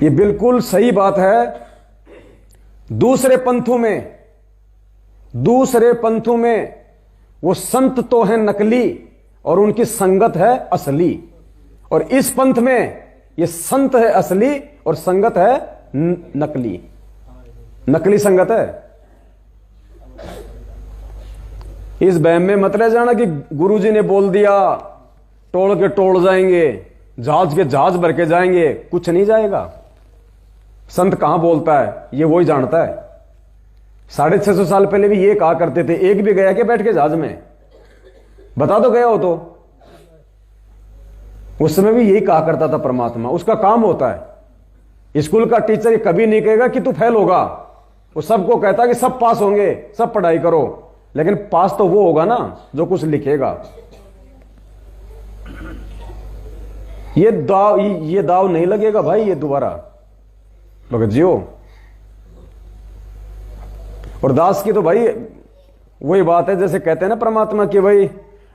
ये बिल्कुल सही बात है। दूसरे पंथों में वो संत तो है नकली और उनकी संगत है असली, और इस पंथ में ये संत है असली और संगत है नकली संगत है। इस बहम में मत रह जाना कि गुरुजी ने बोल दिया टोल के टोल जाएंगे, जहाज के जहाज भर के जाएंगे। कुछ नहीं जाएगा। संत कहां बोलता है ये वही जानता है। 650 साल पहले भी ये कहा करते थे, एक भी गया कि बैठ के जहाज में? बता दो गया हो तो। उस समय भी यही कहा करता था परमात्मा। उसका काम होता है। स्कूल का टीचर ये कभी नहीं कहेगा कि तू फेल होगा। वो सबको कहता है कि सब पास होंगे, सब पढ़ाई करो, लेकिन पास तो वो होगा ना जो कुछ लिखेगा। ये दाव नहीं लगेगा भाई, ये दोबारा भगत जियो। और दास की तो भाई वही बात है, जैसे कहते हैं ना परमात्मा की, भाई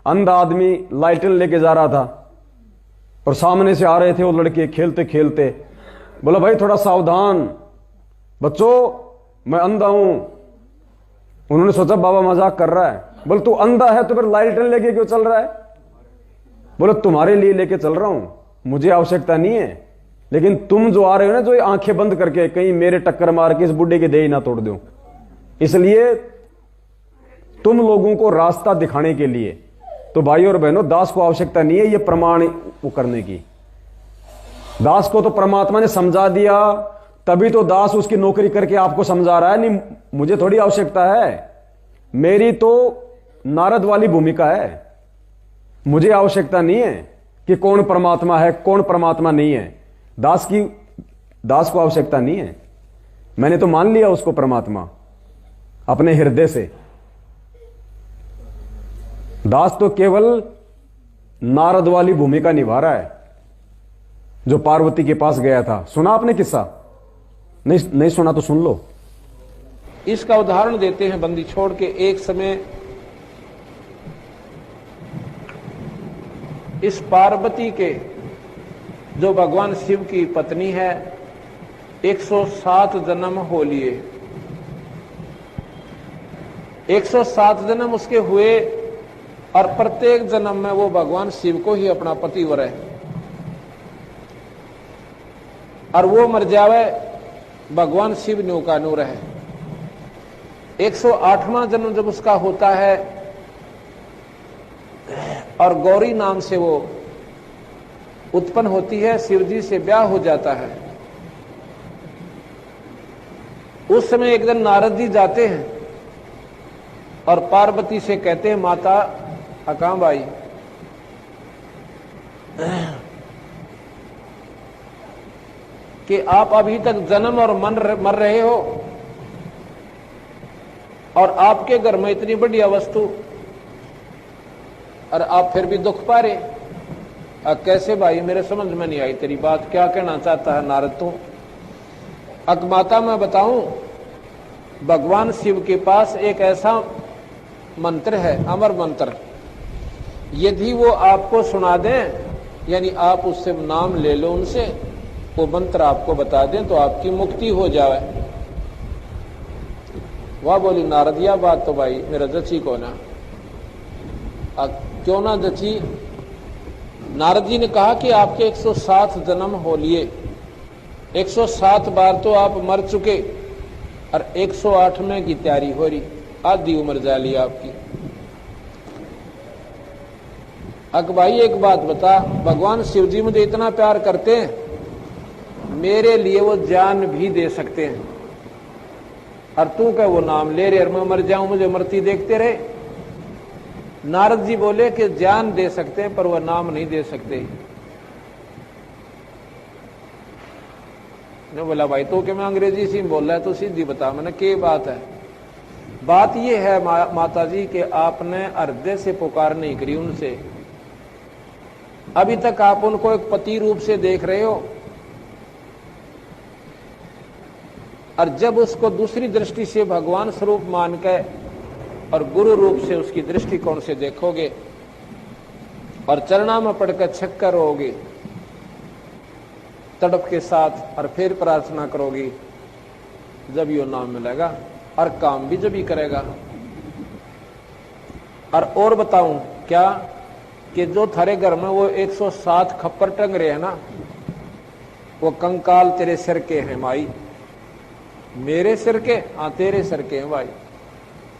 अंधा आदमी लाइटन लेके जा रहा था और सामने से आ रहे थे वो लड़के खेलते खेलते। बोला भाई थोड़ा सावधान बच्चों, मैं अंधा हूं। उन्होंने सोचा बाबा मजाक कर रहा है। बोले तू अंधा है तो फिर लाइटन लेके क्यों चल रहा है? बोले तुम्हारे लिए लेके चल रहा हूं, मुझे आवश्यकता नहीं है, लेकिन तुम जो आ रहे हो ना, जो आंखें बंद करके, कहीं मेरे टक्कर मार के इस बुड्ढे की देह ना तोड़ दो, इसलिए तुम लोगों को रास्ता दिखाने के लिए। तो भाई और बहनों, दास को आवश्यकता नहीं है ये प्रमाण वो करने की। दास को तो परमात्मा ने समझा दिया, तभी तो दास उसकी नौकरी करके आपको समझा रहा है। नहीं, मुझे थोड़ी आवश्यकता है, मेरी तो नारद वाली भूमिका है। मुझे आवश्यकता नहीं है कि कौन परमात्मा है कौन परमात्मा नहीं है। दास को आवश्यकता नहीं है। मैंने तो मान लिया उसको परमात्मा अपने हृदय से। दास तो केवल नारद वाली भूमिका निभा रहा है, जो पार्वती के पास गया था। सुना आपने किस्सा? नहीं सुना तो सुन लो। इसका उदाहरण देते हैं बंदी छोड़ के। एक समय इस पार्वती के, जो भगवान शिव की पत्नी है, 107 जन्म हो लिए। 107 जन्म उसके हुए और प्रत्येक जन्म में वो भगवान शिव को ही अपना पति वर है। और वो मर जावे, भगवान शिव न्यू का नूर है। 108वां जन्म जब उसका होता है और गौरी नाम से वो उत्पन्न होती है, शिव जी से ब्याह हो जाता है। उस समय एक दिन नारद जी जाते हैं और पार्वती से कहते हैं, माता अकामबाई, कि आप अभी तक जन्म और मर रहे हो और आपके घर में इतनी बढ़िया वस्तु और आप फिर भी दुख पा रहे। कैसे भाई, मेरे समझ में नहीं आई तेरी बात, क्या कहना चाहता है नारद तू? माता मैं बताऊं, भगवान शिव के पास एक ऐसा मंत्र है, अमर मंत्र, यदि वो आपको सुना दें, यानी आप उससे नाम ले लो उनसे, वो मंत्र आपको बता दें तो आपकी मुक्ति हो जाए। वह बोली नारद, यह बात तो भाई मेरा जची को ना। क्यों ना जची? नारद जी ने कहा कि आपके 107 जन्म हो लिए, 107 बार तो आप मर चुके और 108वें की तैयारी हो रही, आधी उम्र जा ली आपकी। भाई एक बात बता, भगवान शिव जी मुझे इतना प्यार करते हैं, मेरे लिए वो जान भी दे सकते हैं, और तू क्या वो नाम ले रहे और मैं मर जाऊं, मुझे मरती देखते रहे। नारद जी बोले कि जान दे सकते हैं पर वह नाम नहीं दे सकते। ने बोला भाई तो क्या मैं अंग्रेजी से बोल रहा है, तो सीधी बता। मैंने क्या बात है? बात यह है माता जी कि आपने हृदय से पुकार नहीं करी उनसे। अभी तक आप उनको एक पति रूप से देख रहे हो, और जब उसको दूसरी दृष्टि से भगवान स्वरूप मान के और गुरु रूप से उसकी दृष्टिकोण से देखोगे और चरणा में पड़कर छक्कर होगे, तड़प के साथ और फिर प्रार्थना करोगी, जब यो नाम मिलेगा और काम भी जब ही करेगा। और बताऊं क्या कि जो थारे घर में वो 107 खप्पर टंग रहे हैं ना, वो कंकाल तेरे सिर के हैं भाई, मेरे सिर के, हाँ तेरे सिर के हैं भाई।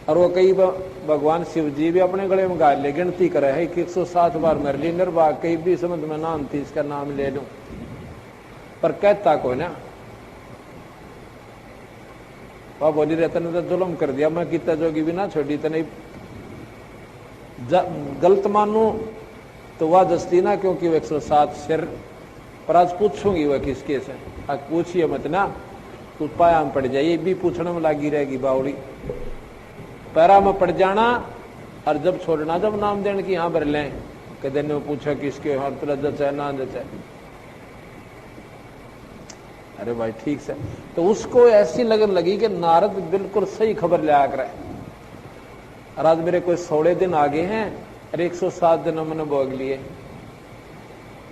और वो कई भगवान शिव जी भी अपने गले में गाल ले गिनती करे है कि 107 बार मेरे लिए निर्वाह, कहीं भी समझ में ना आती इसका नाम ले लूं, पर कहता को ना वह बोली रहता ने तो जुल्म कर दिया, मैं कितना जोगी भी ना छोड़ी तो नहीं गलत मानू तो वह दस्ती ना, क्योंकि वो 107 सिर। पर आज पूछूंगी वह किसके से, आज पूछिए मत ना, तू पाया में पड़ जाइए, भी पूछने में लगी रहेगी बावड़ी, पैरा में पड़ जाना और जब छोड़ना, जब नाम देने की यहां भर लें कि दिन में पूछा किसके हर तरह जचा ना जचा, अरे भाई ठीक से। तो उसको ऐसी लगन लगी कि नारद बिल्कुल सही खबर ले आकर, और आज मेरे कोई 16 दिन आगे हैं और 107 दिनों मैंने भोग लिए।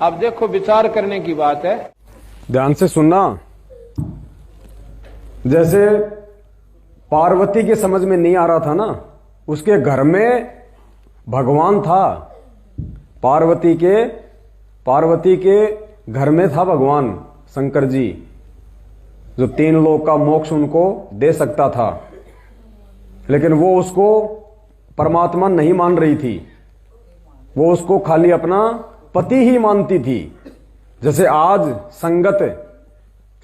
अब देखो विचार करने की बात है, ध्यान से सुनना। जैसे पार्वती के समझ में नहीं आ रहा था ना, उसके घर में भगवान था, पार्वती के घर में था भगवान शंकर जी, जो 3 लोक का मोक्ष उनको दे सकता था, लेकिन वो उसको परमात्मा नहीं मान रही थी, वो उसको खाली अपना पति ही मानती थी। जैसे आज संगत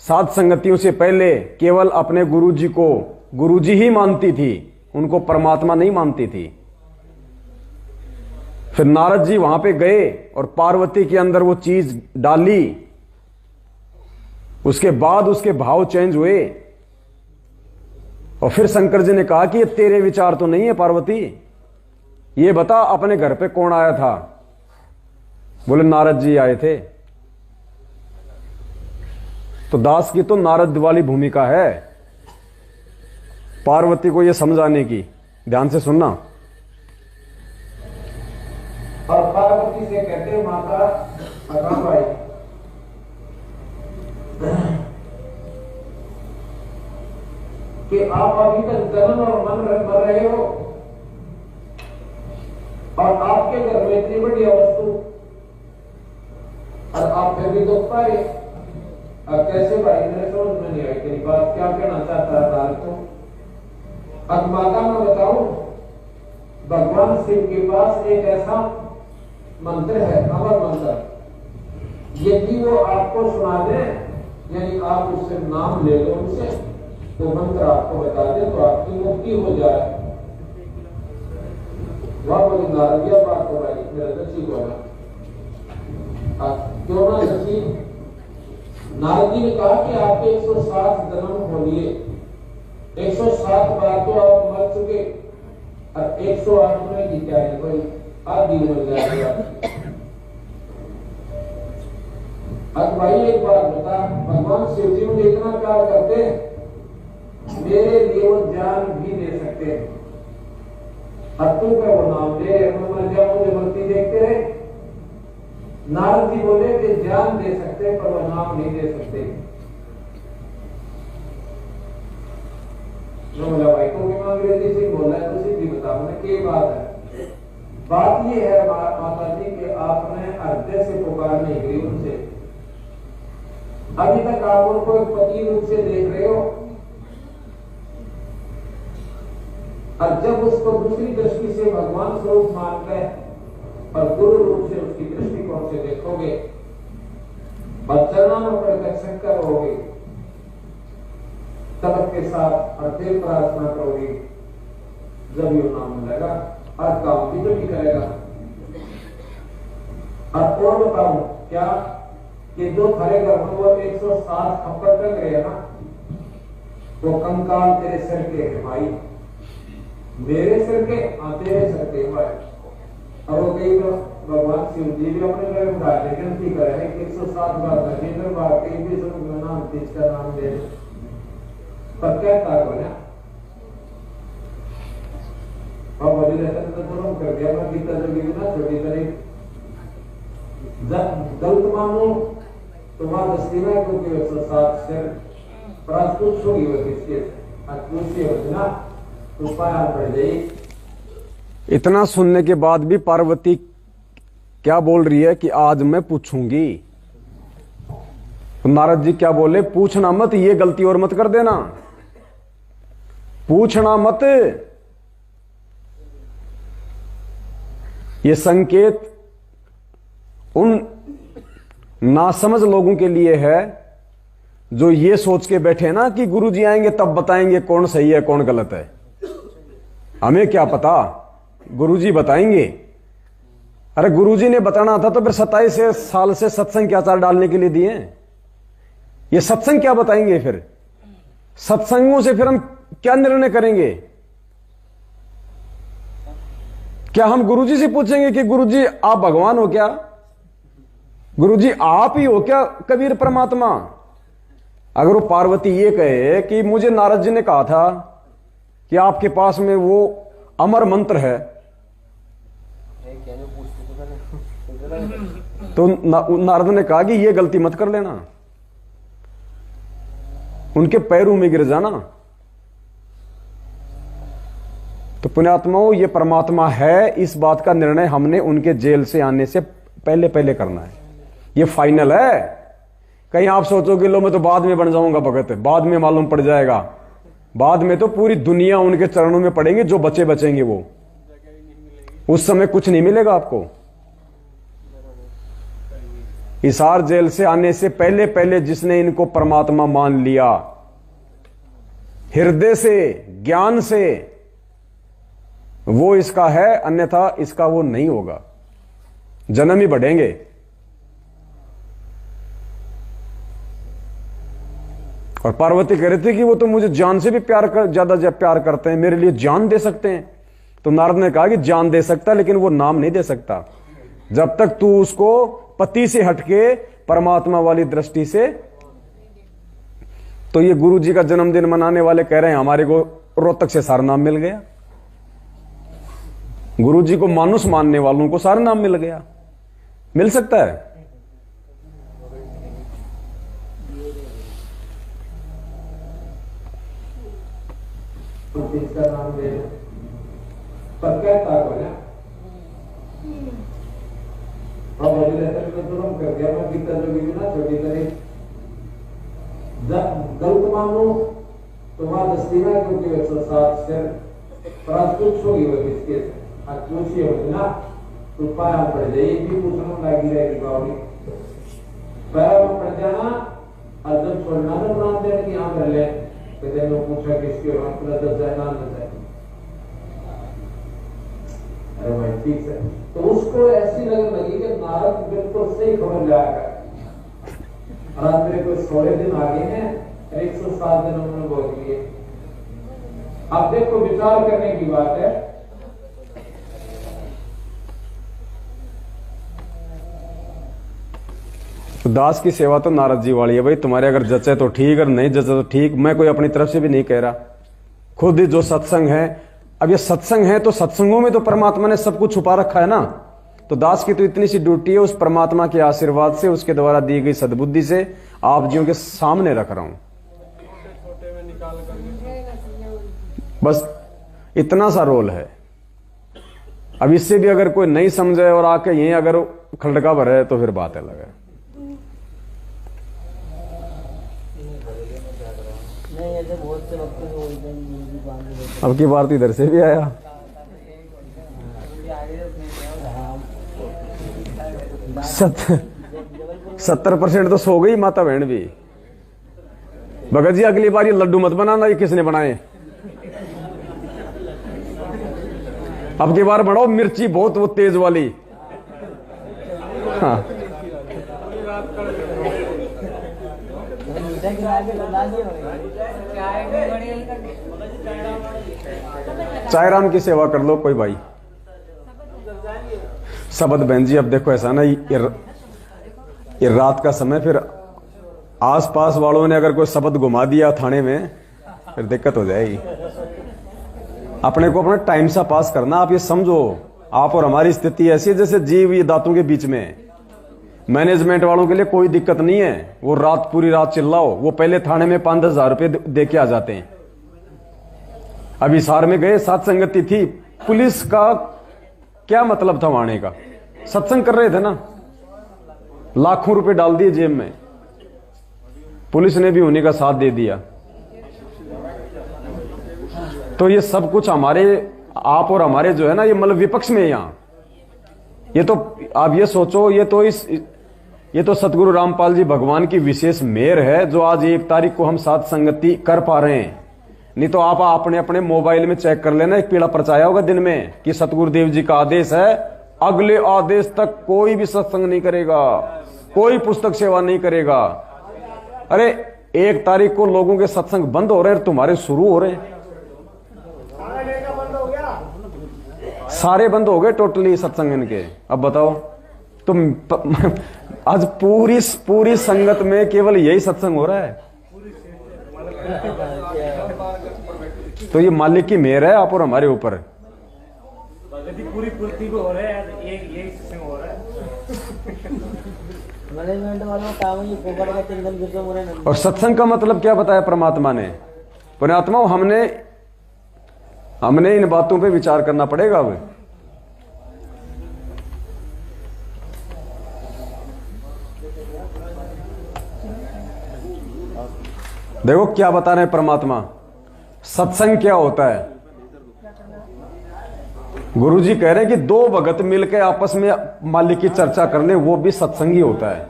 सात संगतियों से पहले केवल अपने गुरुजी को गुरुजी ही मानती थी, उनको परमात्मा नहीं मानती थी। फिर नारद जी वहां पे गए और पार्वती के अंदर वो चीज डाली, उसके बाद उसके भाव चेंज हुए, और फिर शंकर जी ने कहा कि ये तेरे विचार तो नहीं है पार्वती, ये बता अपने घर पे कौन आया था? बोले नारद जी आए थे। तो दास की तो नारद वाली भूमिका है पार्वती को ये समझाने की। ध्यान से सुनना। और पार्वती से कहते माता भाई कि आप अभी तक जन्म और मन मर रहे हो, और आपके घर में इतनी बड़ी वस्तु, और आप फिर भी दुख पाए। अब कैसे भाई, मेरे समझ में नहीं आई तेरी बात, क्या कहना चाहता है नारद तो? अब माता मैं बताऊं, भगवान शिव के पास एक ऐसा मंत्र है, अमर मंत्र, यदि वो आपको सुना दे, यानी आप उससे नाम ले लो उनसे, तो मंत्र आपको बता दे तो आपकी मुक्ति हो जाए। वह बोली नारद यह बात हो भाई मेरा सच्ची बोला, क्यों ना सच्ची? नारद जी ने कहा कि आपके 107 जन्म हो लिए, 107 बार तो आप मर चुके, और 108 में की क्या है भाई, आधी मर जाएगा। अब भाई एक बात बता, भगवान शिव जी मुझे इतना प्यार करते, मेरे लिए वो जान भी दे सकते हैं, और तू क्या वो नाम दे, मैं मर जाऊं मुझे मरती देखते रहे। नारद जी बोले कि जान दे सकते पर वो नाम नहीं दे सकते। बोला भाई तो अंग्रेजी से बोला है, तो सीधी बताओ ना क्या बात है? बात ये है माता जी कि आपने हृदय से पुकार नहीं करी उनसे, अभी तक आप उनको एक पति रूप से देख रहे हो, और जब उसको दूसरी दृष्टि से भगवान स्वरूप मानकर और गुरु रूप से उसकी दृष्टिकोण से देखोगे और चरणों में पड़कर शंकर होगे, तलब के साथ और फिर प्रार्थना करोगे, जब ये नाम मिलेगा और काम भी जब भी करेगा। और बताऊं क्या कि जो थारे घर में वो 107 खप्पर टंग रहे हैं ना, वो कंकाल तेरे सिर के है भाई, मेरे सिर के, हाँ तेरे सिर के भाई। और वो कई भगवान शिव जी भी अपने घर में उठा लेकिन ठीक है 107 बार नरेंद्र बार कहीं भी सब नाम तीज का नाम दे, पर कहता है ना और बड़ी रहता तो जुर्म कर दिया, मैं गीता जो भी ना छोटी तरह गलत मानो तुम्हारा सीमा क्योंकि 107 से प्राचुत होगी वो किसके अचूसी होना तो पाया पड़ जाएगी। इतना सुनने के बाद भी पार्वती क्या बोल रही है कि आज मैं पूछूंगी। तो नारद जी क्या बोले, पूछना मत, ये गलती और मत कर देना, पूछना मत। ये संकेत उन नासमझ लोगों के लिए है जो ये सोच के बैठे ना कि गुरुजी आएंगे तब बताएंगे कौन सही है कौन गलत है। हमें क्या पता, गुरुजी बताएंगे। अरे गुरुजी ने बताना था तो फिर 27 साल से सत्संग के आचार डालने के लिए दिए। ये सत्संग क्या बताएंगे फिर? सत्संगों से फिर हम क्या निर्णय करेंगे? क्या हम गुरुजी से पूछेंगे कि गुरुजी आप भगवान हो क्या? गुरुजी आप ही हो क्या कबीर परमात्मा? अगर वो पार्वती ये कहे कि मुझे नारद जी ने कहा था कि आपके पास में वो अमर मंत्र है, तो नारद ने कहा कि ये गलती मत कर लेना, उनके पैरों में गिर जाना। तो पुण्यात्माओं, ये परमात्मा है, इस बात का निर्णय हमने उनके जेल से आने से पहले पहले करना है। ये फाइनल है। कहीं आप सोचोगे लो मैं तो बाद में बन जाऊंगा भगत, बाद में मालूम पड़ जाएगा। बाद में तो पूरी दुनिया उनके चरणों में पड़ेंगे, जो बचे बचेंगे वो। उस समय कुछ नहीं मिलेगा आपको। हिसार जेल से आने से पहले पहले जिसने इनको परमात्मा मान लिया हृदय से, ज्ञान से, वो इसका है, अन्यथा इसका वो नहीं होगा। जन्म ही बढ़ेंगे। और पार्वती कह रही थी कि वो तो मुझे जान से भी ज्यादा प्यार करते हैं, मेरे लिए जान दे सकते हैं। तो नारद ने कहा कि जान दे सकता लेकिन वो नाम नहीं दे सकता जब तक तू उसको पति से हटके परमात्मा वाली दृष्टि से। तो ये गुरु जी का जन्मदिन मनाने वाले कह रहे हैं हमारे को रोहतक से सारा नाम मिल गया। गुरु जी को मानुष मानने वालों को सारा नाम मिल गया। मिल सकता है? इसका नाम दे पर कहता को ना और वजीलेटर को जुर्म कर दिया। मैं गीता जो भी ना छोटी करी गलत मानो तुम्हारा दस्तीना क्योंकि 107 से प्राचुत होगी वो किसके अचूसी होगी ना तो पाया पड़ जाए। एक भी पूछना लगी रहेगी बावली पैर में पड़ जाना और जब छोड़ना तो नाम देने की यहाँ कर ले। तो पूछा किसके नाम बताए। अरे भाई ठीक है। तो उसको ऐसी लगने लगी कि नारद बिल्कुल सही खबर लाएगा। और आज मेरे को 16 दिन आगे हैं, 107 दिन उन्होंने बोल दिए। अब देखो विचार करने की बात है। तो दास की सेवा तो नारद जी वाली है भाई। तुम्हारे अगर जचे तो ठीक, और नहीं जचे तो ठीक। मैं कोई अपनी तरफ से भी नहीं कह रहा। खुद ही जो सत्संग है, अब ये सत्संग है तो सत्संगों में तो परमात्मा ने सब कुछ छुपा रखा है ना। तो दास की तो इतनी सी ड्यूटी है, उस परमात्मा के आशीर्वाद से, उसके द्वारा दी गई सद्बुद्धि से आप जियों के सामने रख रहा हूं। बस इतना सा रोल है। अब इससे भी अगर कोई नहीं समझे और आके यहीं अगर खलड़का भरे तो फिर बात अलग है। अब की बार तो इधर से भी आया। सत 70% तो सो गई माता बहन भी। भगत जी अगली बार ये लड्डू मत बनाना, ये किसने बनाए? अब की बार बनाओ मिर्ची बहुत वो तेज वाली। हाँ चाय राम की सेवा कर लो कोई भाई। सबद बहन जी, अब देखो ऐसा ना, ये रात का समय, फिर आसपास वालों ने अगर कोई शब्द घुमा दिया थाने में फिर दिक्कत हो जाएगी। अपने को अपना टाइम सा पास करना। आप ये समझो, आप और हमारी स्थिति ऐसी है जैसे जीव ये दांतों के बीच में है। मैनेजमेंट वालों के लिए कोई दिक्कत नहीं है, वो रात पूरी रात चिल्लाओ, वो पहले थाने में 5-10 हजार रुपये दे के आ जाते हैं। अभी हिसार में गए, सत्संगति थी, पुलिस का क्या मतलब था वहां आने का? सत्संग कर रहे थे ना, लाखों रुपए डाल दिए जेब में, पुलिस ने भी उन्हीं का साथ दे दिया। तो ये सब कुछ हमारे, आप और हमारे जो है ना, ये मतलब विपक्ष में है यहां। ये तो आप ये सोचो, ये तो सतगुरु रामपाल जी भगवान की विशेष मेहर है जो आज 1 तारीख को हम साथ संगति कर पा रहे हैं। नहीं तो आप अपने अपने मोबाइल में चेक कर लेना, एक पीड़ा परचाया होगा दिन में कि सतगुरुदेव जी का आदेश है, अगले आदेश तक कोई भी सत्संग नहीं करेगा, कोई पुस्तक सेवा नहीं करेगा। अरे 1 तारीख को लोगों के सत्संग बंद हो रहे हैं, तुम्हारे शुरू हो रहे हैं। सारे बंद हो गए टोटली सत्संग इनके। अब बताओ तुम आज पूरी संगत में केवल यही सत्संग हो रहा है। तो ये मालिक की मेहर है आप और हमारे ऊपर। पूरी पृथ्वी को हो रहा है, यही सत्संग हो रहा है। मैनेजमेंट वालों का काम है पोपट का चिंतन करते हो रहे। और सत्संग का मतलब क्या बताया परमात्मा ने? पुण्यात्मा, हमने इन बातों पे विचार करना पड़ेगा। अब देखो क्या बता रहे हैं परमात्मा, सत्संग क्या होता है। गुरुजी कह रहे हैं कि 2 भगत मिलकर आपस में मालिक की चर्चा कर ले, वो भी सत्संग ही होता है।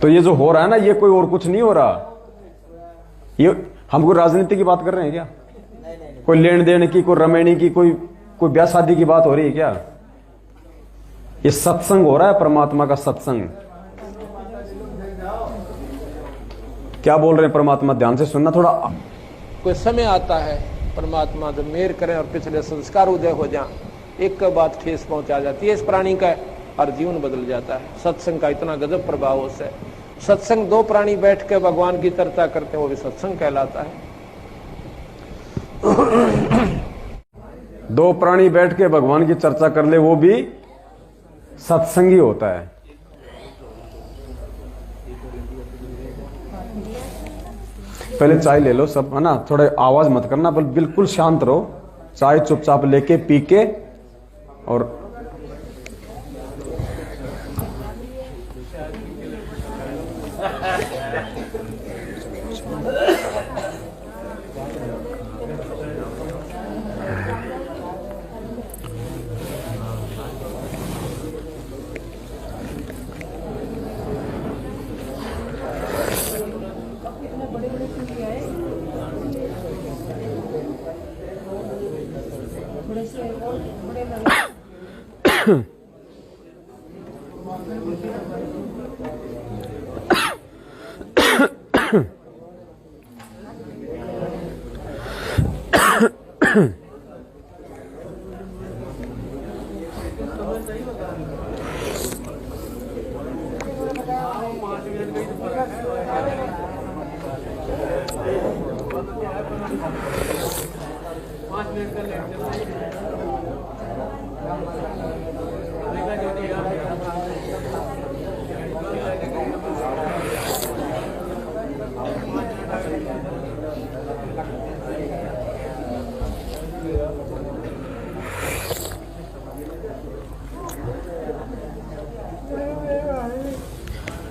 तो ये जो हो रहा है ना, ये कोई और कुछ नहीं हो रहा। ये हम कोई राजनीति की बात कर रहे हैं क्या? कोई लेन देन की, कोई रमेणी की, कोई ब्याह शादी की बात हो रही है क्या? ये सत्संग हो रहा है, परमात्मा का सत्संग। क्या बोल रहे हैं परमात्मा, ध्यान से सुनना थोड़ा। कोई समय आता है परमात्मा जब मेहर करें और पिछले संस्कार उदय हो जाए, एक बात ठेस पहुंचा जाती है इस प्राणी का और जीवन बदल जाता है। सत्संग का इतना गजब प्रभाव उससे। सत्संग 2 प्राणी बैठ के भगवान की चर्चा करते हैं, वो भी सत्संग कहलाता है। 2 प्राणी बैठ के भगवान की चर्चा कर ले, वो भी सत्संग ही होता है। पहले चाय ले लो सब, है ना, थोड़ा आवाज मत करना, बिल्कुल शांत रहो। चाय चुपचाप लेके पी के और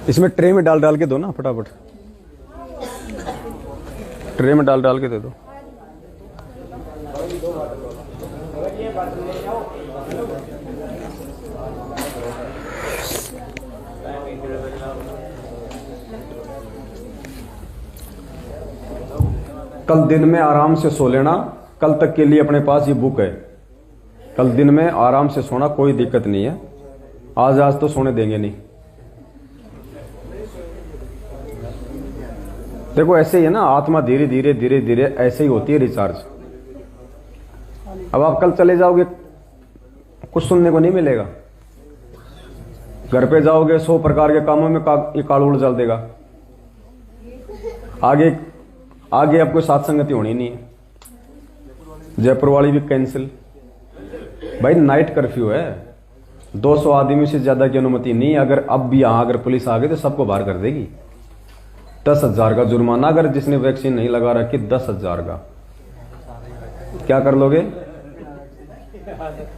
इसमें ट्रे में डाल के दो ना, फटाफट ट्रे में डाल के दे दो। कल दिन में आराम से सो लेना, कल तक के लिए अपने पास ये बुक है। कल दिन में आराम से सोना, कोई दिक्कत नहीं है। आज तो सोने देंगे नहीं। देखो ऐसे ही है ना, आत्मा धीरे धीरे ऐसे ही होती है रिचार्ज। अब आप कल चले जाओगे, कुछ सुनने को नहीं मिलेगा। घर पे जाओगे, 100 प्रकार के कामों में ये काल उड़ जल देगा। आगे अब कोई साथ संगति होनी नहीं है। जयपुर वाली भी कैंसिल। भाई नाइट कर्फ्यू है, 200 आदमी से ज्यादा की अनुमति नहीं। अगर अब भी यहां अगर पुलिस आ गई तो सबको बाहर कर देगी। 10,000 का जुर्माना अगर जिसने वैक्सीन नहीं लगा रखी, 10,000 का, क्या कर लोगे?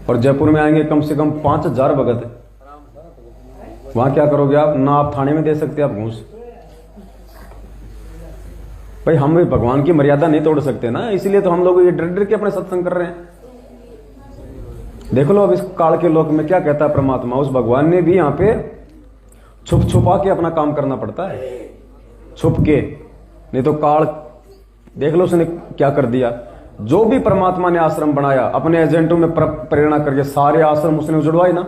और जयपुर में आएंगे कम से कम 5,000 भगत, वहां क्या करोगे आप? ना आप थाने में दे सकते आप घूस। भाई हम भी भगवान की मर्यादा नहीं तोड़ सकते ना, इसलिए तो हम लोग ये डर डर के अपने सत्संग कर रहे हैं। देख लो अब इस काल के लोक में क्या कहता है परमात्मा, उस भगवान ने भी यहां पे छुप छुपा के अपना काम करना पड़ता है, छुप के, नहीं तो काल देख लो उसने क्या कर दिया। जो भी परमात्मा ने आश्रम बनाया अपने एजेंटों में प्रेरणा करके सारे आश्रम उसने उजड़वाए ना।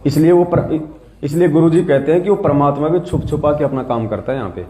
इसलिए गुरुजी कहते हैं कि वो परमात्मा भी छुप छुपा के अपना काम करता है यहाँ पे।